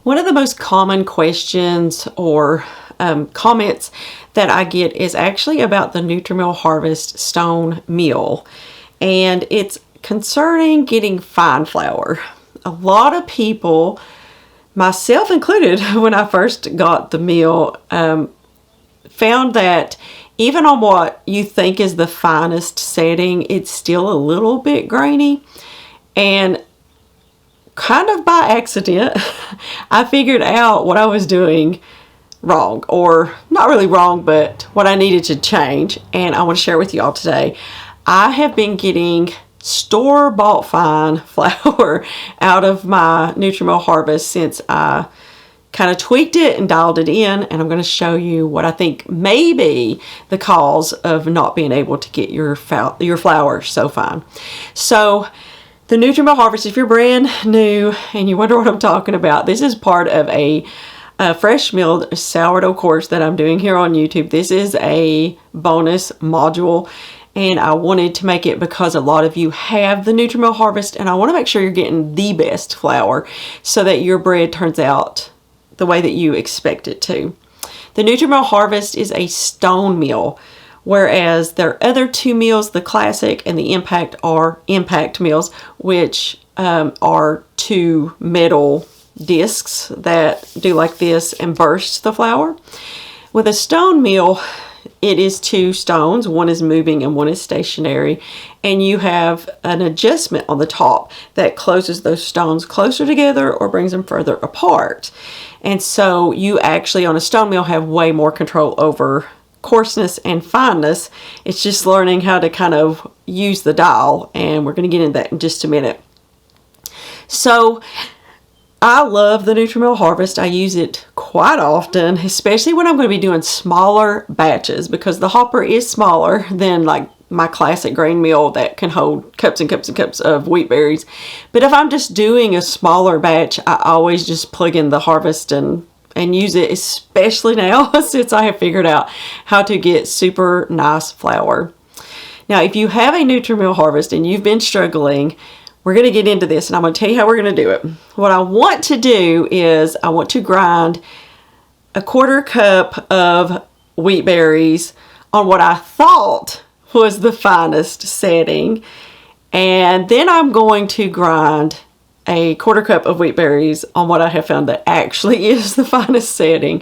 One of the most common questions or comments that I get is actually about the NutriMill Harvest Stone Meal, and it's concerning getting fine flour. A lot of people, myself included, when I first got the meal, found that even on what you think is the finest setting, it's still a little bit grainy. And kind of by accident, I figured out what I was doing wrong, or not really wrong, but what I needed to change. And I want to share with you all today. I have been getting store-bought fine flour out of my NutriMill Harvest since I kind of tweaked it and dialed it in, and I'm going to show you what I think may be the cause of not being able to get your flour so fine. So the NutriMill Harvest, if you're brand new and you wonder what I'm talking about, this is part of a fresh milled sourdough course that I'm doing here on YouTube. This is a bonus module, and I wanted to make it because a lot of you have the NutriMill Harvest, and I want to make sure you're getting the best flour so that your bread turns out the way that you expect it to. The NutriMill Harvest is a stone meal, whereas their other two meals, the Classic and the Impact, are impact meals, which are two metal discs that do like this and burst the flour. With a stone meal, it is two stones. One is moving and one is stationary. And you have an adjustment on the top that closes those stones closer together or brings them further apart. And so you actually, on a stone meal, have way more control over coarseness and fineness. It's just learning how to kind of use the dial. And we're going to get into that in just a minute. So I love the NutriMill Harvest. I use it quite often, especially when I'm going to be doing smaller batches, because the hopper is smaller than like my classic grain meal that can hold cups and cups and cups of wheat berries. But if I'm just doing a smaller batch, I always just plug in the Harvest and use it, especially now since I have figured out how to get super nice flour. Now, if you have a NutriMill Harvest and you've been struggling, we're going to get into this, and I'm going to tell you how we're going to do it. What I want to do is I want to grind a 1/4 cup of wheat berries on what I thought was the finest setting. And then I'm going to grind a 1/4 cup of wheat berries on what I have found that actually is the finest setting,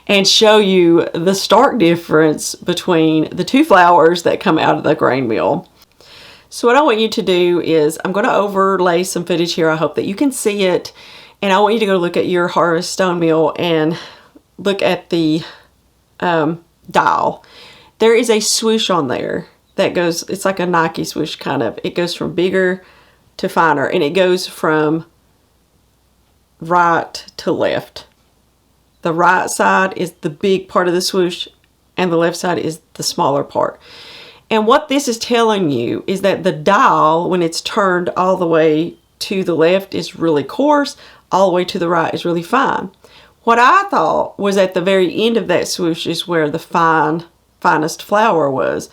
and show you the stark difference between the two flours that come out of the grain mill. So what I want you to do is, I'm going to overlay some footage here. I hope that you can see it. And I want you to go look at your Harvest stone meal and look at the dial. There is a swoosh on there that goes, it's like a Nike swoosh kind of. It goes from bigger to finer, and it goes from right to left. The right side is the big part of the swoosh, and the left side is the smaller part. And what this is telling you is that the dial, when it's turned all the way to the left, is really coarse, all the way to the right is really fine. What I thought was at the very end of that swoosh is where the finest flour was.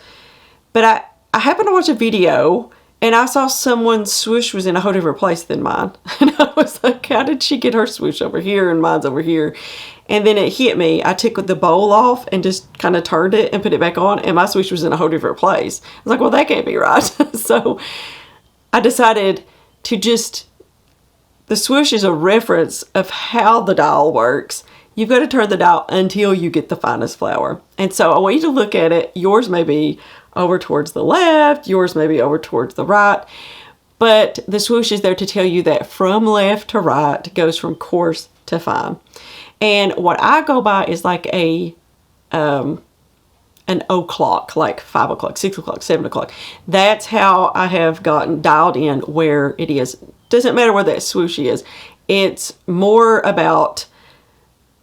But I happened to watch a video, and I saw someone's swoosh was in a whole different place than mine. And I was like, how did she get her swoosh over here and mine's over here? And then it hit me. I took the bowl off and just kind of turned it and put it back on, and my swoosh was in a whole different place. I was like, well, that can't be right. So I decided to the swoosh is a reference of how the dial works. You've got to turn the dial until you get the finest flour. And so I want you to look at it. Yours may be over towards the left, yours may be over towards the right, but the swoosh is there to tell you that from left to right goes from coarse to fine. And what I go by is like an o'clock, like 5 o'clock, 6 o'clock, 7 o'clock. That's how I have gotten dialed in where it is. Doesn't matter where that swoosh is. It's more about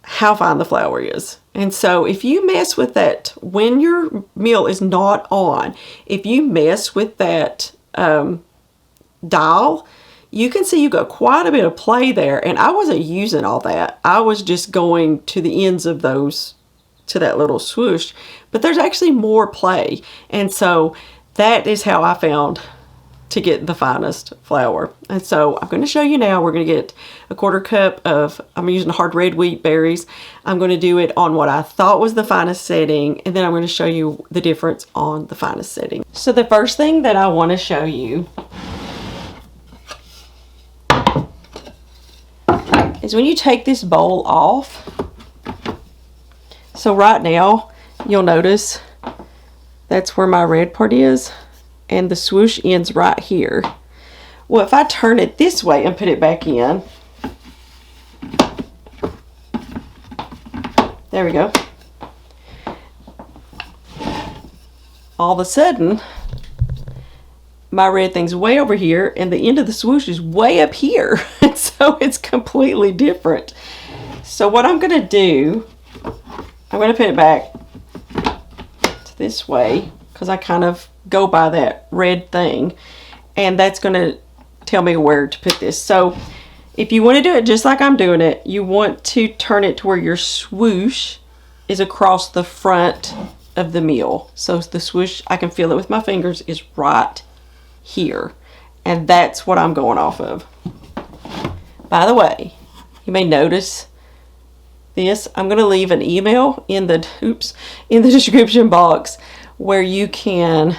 how fine the flour is. And so if you mess with that when your meal is not on, if you mess with that dial, you can see you got quite a bit of play there. And I wasn't using all that. I was just going to the ends of those, to that little swoosh. But there's actually more play. And so that is how I found to get the finest flour. And so I'm going to show you now. We're going to get a 1/4 cup of, I'm using hard red wheat berries. I'm going to do it on what I thought was the finest setting, and then I'm going to show you the difference on the finest setting. So the first thing that I want to show you is when you take this bowl off. So right now, you'll notice that's where my red part is, and the swoosh ends right here. Well, if I turn it this way and put it back in, there we go. All of a sudden, my red thing's way over here, and the end of the swoosh is way up here. So it's completely different. So what I'm going to do, I'm going to put it back to this way, because I kind of go by that red thing, and that's going to tell me where to put this. So if you want to do it just like I'm doing it, you want to turn it to where your swoosh is across the front of the meal. So the swoosh, I can feel it with my fingers, is right here, and that's what I'm going off of. By the way, you may notice this. I'm going to leave an email in the description box where you can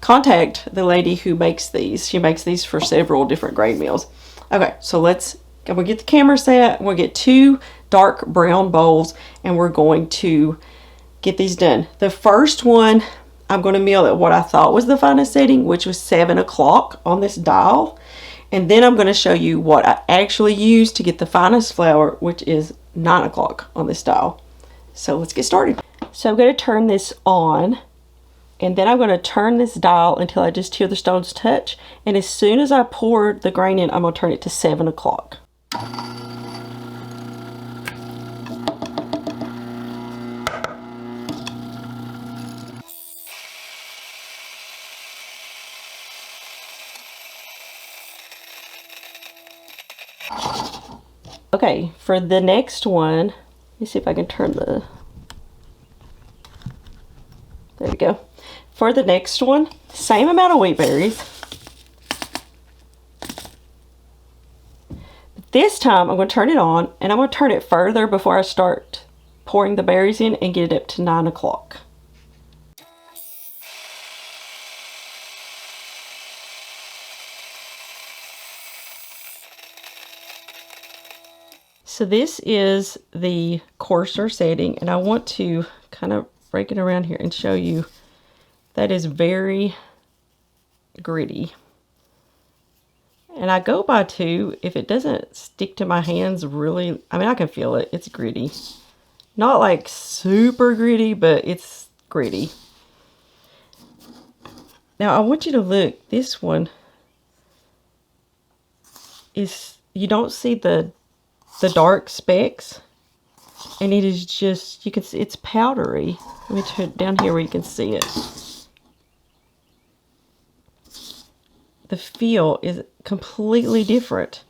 contact the lady who makes these. She makes these for several different grain meals. Okay, so I'm going to get the camera set. We'll get 2 dark brown bowls, and we're going to get these done. The first one, I'm going to mill at what I thought was the finest setting, which was 7 o'clock on this dial. And then I'm going to show you what I actually use to get the finest flour, which is 9 o'clock on this dial. So let's get started. So I'm going to turn this on, and then I'm going to turn this dial until I just hear the stones touch. And as soon as I pour the grain in, I'm going to turn it to 7 o'clock. Okay, for the next one, let me see if I can turn the, there we go. For the next one, same amount of wheat berries. This time I'm going to turn it on, and I'm going to turn it further before I start pouring the berries in and get it up to 9 o'clock. So this is the coarser setting, and I want to kind of break it around here and show you that is very gritty. And I go by 2. If it doesn't stick to my hands really, I mean, I can feel it. It's gritty. Not like super gritty, but it's gritty. Now I want you to look. This one is, you don't see the dark specks, and it is just, you can see it's powdery. Let me turn it down here where you can see it. The feel is completely different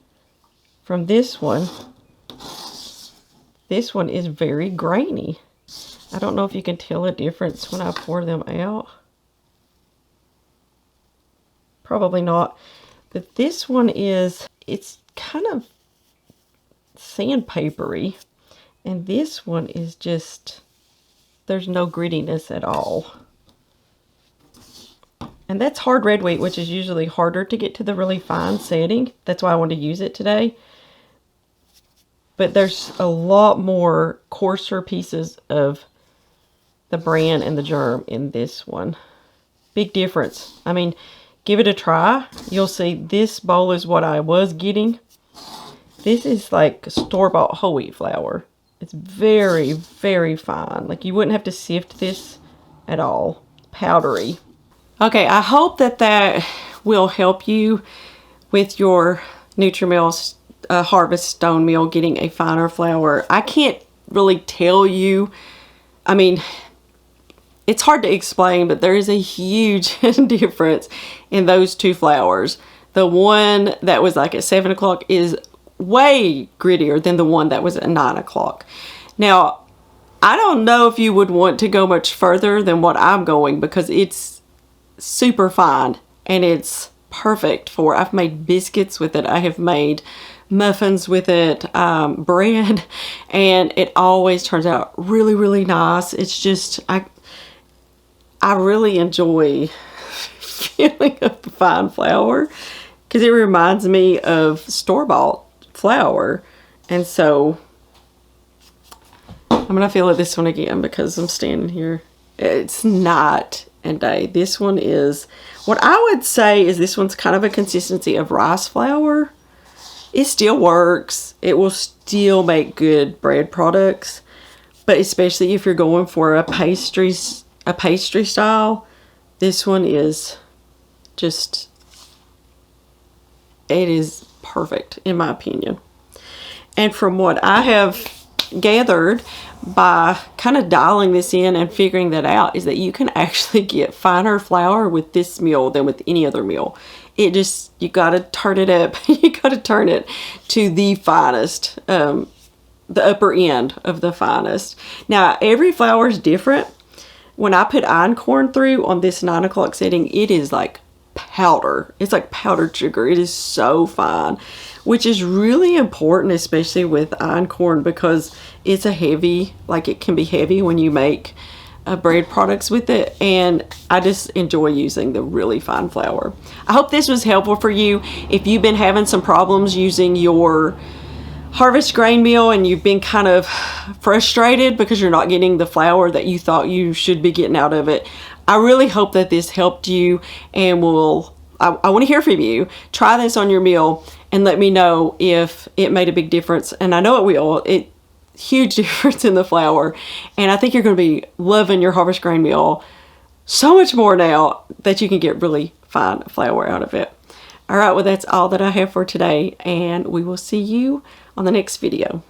from this one. This one is very grainy. I don't know if you can tell a difference when I pour them out. Probably not. But this one is, it's kind of sandpapery, and this one is just, there's no grittiness at all. And that's hard red wheat, which is usually harder to get to the really fine setting. That's why I wanted to use it today. But there's a lot more coarser pieces of the bran and the germ in this one. Big difference. I mean, give it a try. You'll see this bowl is what I was getting. This is like store-bought whole wheat flour. It's very, very fine. Like, you wouldn't have to sift this at all. Powdery. Okay, I hope that will help you with your NutriMill Harvest Stone Meal getting a finer flour. I can't really tell you. I mean, it's hard to explain, but there is a huge difference in those 2 flours. The one that was like at 7 o'clock is way grittier than the one that was at 9 o'clock. Now, I don't know if you would want to go much further than what I'm going, because it's super fine, and it's perfect for, I've made biscuits with it, I have made muffins with it, bread, and it always turns out really, really nice. It's just, I really enjoy feeling of the fine flour because it reminds me of store-bought flour. And so I'm gonna feel it this one again because I'm standing here. It's night and day. This one is, what I would say is this one's kind of a consistency of rice flour. It still works. It will still make good bread products, but especially if you're going for a pastry style, this one is just, it is perfect in my opinion. And from what I have gathered by kind of dialing this in and figuring that out, is that you can actually get finer flour with this meal than with any other meal. It just, you gotta turn it up. You gotta turn it to the finest, the upper end of the finest. Now, every flour is different. When I put einkorn through on this 9 o'clock setting, it is like powder. It's like powdered sugar. It is so fine, which is really important, especially with einkorn, because it's a heavy, like it can be heavy when you make bread products with it, and I just enjoy using the really fine flour. I hope this was helpful for you. If you've been having some problems using your Harvest grain meal and you've been kind of frustrated because you're not getting the flour that you thought you should be getting out of it, I really hope that this helped you, and I want to hear from you. Try this on your meal and let me know if it made a big difference, and I know it will. Huge difference in the flour, and I think you're going to be loving your Harvest grain meal so much more now that you can get really fine flour out of it. All right, well, that's all that I have for today, and we will see you on the next video.